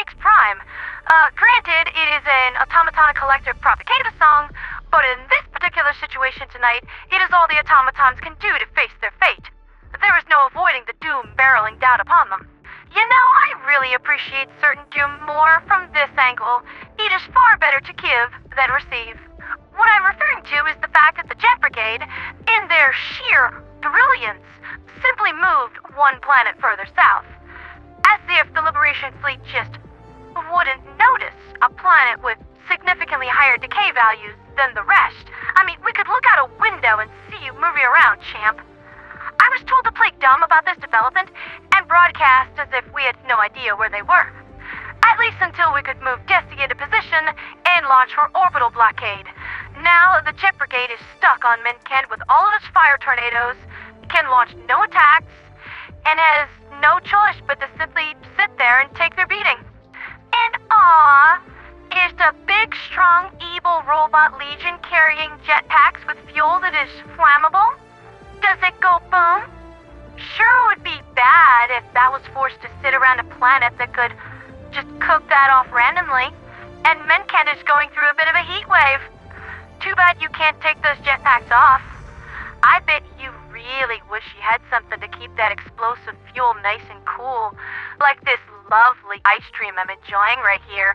EX Prime. Granted, it is an automaton collective propaganda song, but in this particular situation tonight, it is all the automatons can do to face their fate. There is no avoiding the doom barreling down upon them. You know, I really appreciate certain doom more from this angle. It is far better to give than receive. What I'm referring to is the fact that the Jet Brigade, in their sheer brilliance, simply moved one planet further south. As if the Liberation fleet just wouldn't notice a planet with significantly higher decay values than the rest. I mean, we could look out a window and see you moving around, champ. I was told to play dumb about this development and broadcast as if we had no idea where they were. At least until we could move Decay into position and launch her orbital blockade. Now, the Jet Brigade is stuck on Menkent with all of its fire tornadoes, can launch no attacks, and has no choice but to simply sit there and take their beating. And is the big, strong, evil robot legion carrying jetpacks with fuel that is flammable? Does it go boom? Sure, it would be bad if that was forced to sit around a planet that could just cook that off randomly. And Menkent is going through a bit of a heat wave. Too bad you can't take those jetpacks off. I bet you really wish you had something to keep that explosive fuel nice and cool, like this lovely ice cream I'm enjoying right here.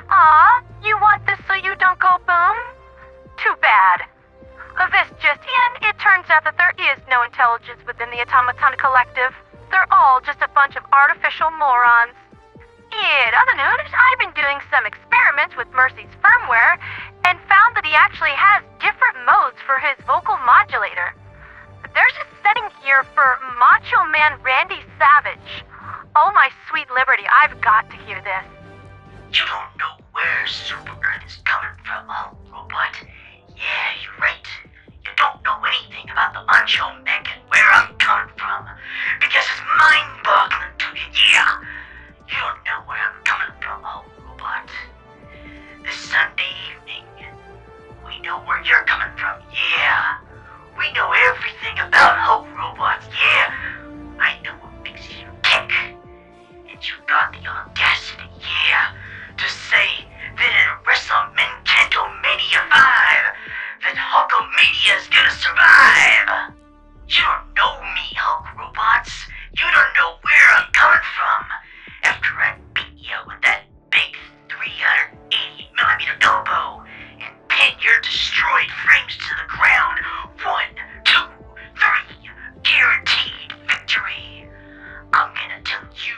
Aw, you want this so you don't go boom? Too bad. This just in, it turns out that there is no intelligence within the Automaton Collective. They're all just a bunch of artificial morons. In other news, I've been doing some experiments with Mercy's firmware and found that he actually has different modes for his vocal modulator. There's a setting here for Macho Man Randy Savage. Oh my sweet Liberty, I've got to hear this. You don't know where Super Earth is coming from, oh robot. Yeah, you're right. You don't know anything about the Macho Menkent, where I'm coming from, because it's mind-boggling to you, yeah. You don't know where I'm coming from, oh robot. This Sunday evening, we know where you're coming from, yeah. We know everything about Hulk robots, yeah. I know what makes you tick. And you got the audacity, yeah, to say that in WrestleMania 5, that Hulkamania is gonna survive. You don't know me, Hulk robots. You don't know where I'm coming from. After I beat you with that big 380mm elbow and pin your destroyed frames to the ground. 1, 2, 3, guaranteed victory. I'm gonna tell you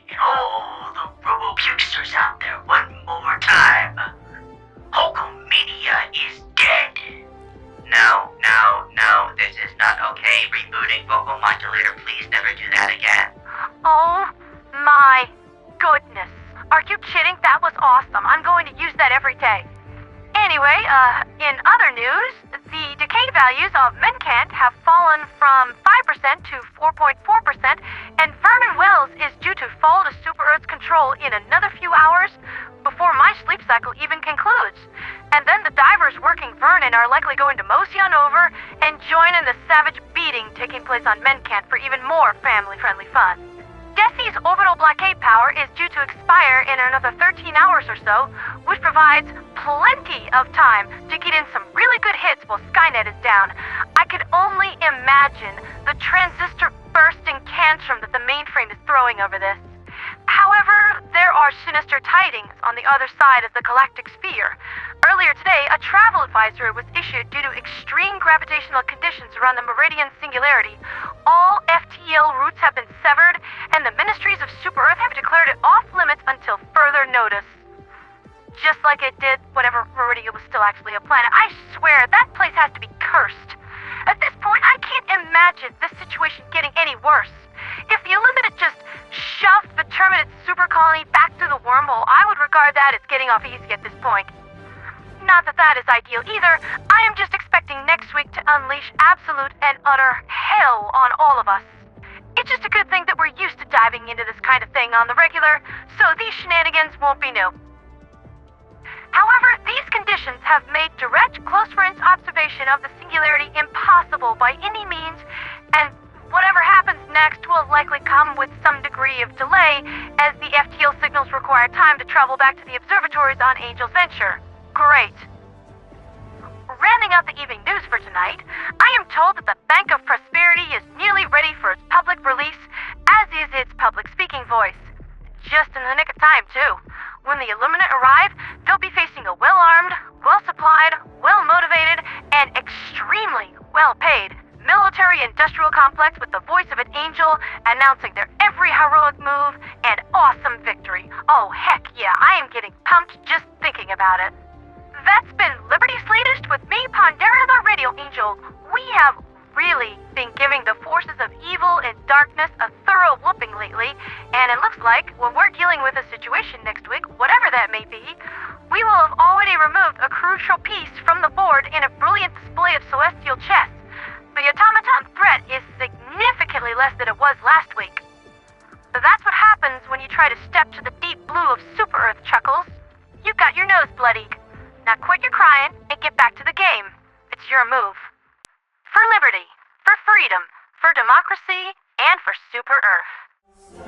and all the Robo-Pukesters out there one more time. Hulkamania is dead. No, this is not okay. Rebooting vocal modulator, please never do that again. Oh my goodness. Are you kidding? That was awesome. I'm going to use that every day. Anyway, in other news, the decay values of Menkent have fallen from 5% to 4.4%, and Vernen Wells is due to fall to Super Earth's control in another few hours before my sleep cycle even concludes. And then the divers working Vernen are likely going to mosey on over and join in the savage beating taking place on Menkent for even more family-friendly fun. Decay's orbital blockade power is due to expire in another 13 hours or so, which provides plenty of time to get in some really good hits while Skynet is down. I could only imagine the transistor bursting tantrum that the mainframe is throwing over this. However, there are sinister tidings on the other side of the galactic sphere. Earlier today, a travel advisory was issued due to extreme gravitational conditions around the Meridian Singularity. All FTL routes have been severed, and the ministries of Super Earth have declared it off-limits until further notice. Just like it did whenever Meridian was still actually a planet. I swear, that place has to be cursed. At this point, I can't imagine this situation getting any worse. If the Illuminate just shoved the Terminate super colony back through the wormhole, I would regard that as getting off easy at this point. Not that that is ideal either. I am just expecting next week to unleash absolute and utter hell on all of us. It's just a good thing that we're used to diving into this kind of thing on the regular, so these shenanigans won't be new. However, these conditions have made direct close-range observation of the singularity impossible by any means, and whatever happens next will likely come with some degree of delay, as the FTL signals require time to travel back to the observatories on Angel's Venture. Great. Rounding out the evening news for tonight, I am told that the Bank of Prosperity is nearly ready for its public release, as is its public speaking voice. Just in the nick of time, too. When the Illuminate arrive, they'll be facing a well-armed, well-supplied, well-motivated, and extremely well-paid military-industrial complex with the voice of an angel announcing their every heroic move and awesome victory. Oh, heck yeah, I am getting pumped just thinking about it. That's been Liberty's latest with me, Pandera the Radio Angel. We have really been giving the forces of evil and darkness a thorough whooping lately, and it looks like when we're dealing with a situation next week, whatever that may be, we will have already removed a crucial piece from the board in a brilliant display of celestial chess. The automaton threat is significantly less than it was last week. But that's what happens when you try to step to the deep blue of Super Earth, Chuckles. You got your nose bloodied. Now quit your crying and get back to the game. It's your move. For liberty, for freedom, for democracy, and for Super Earth.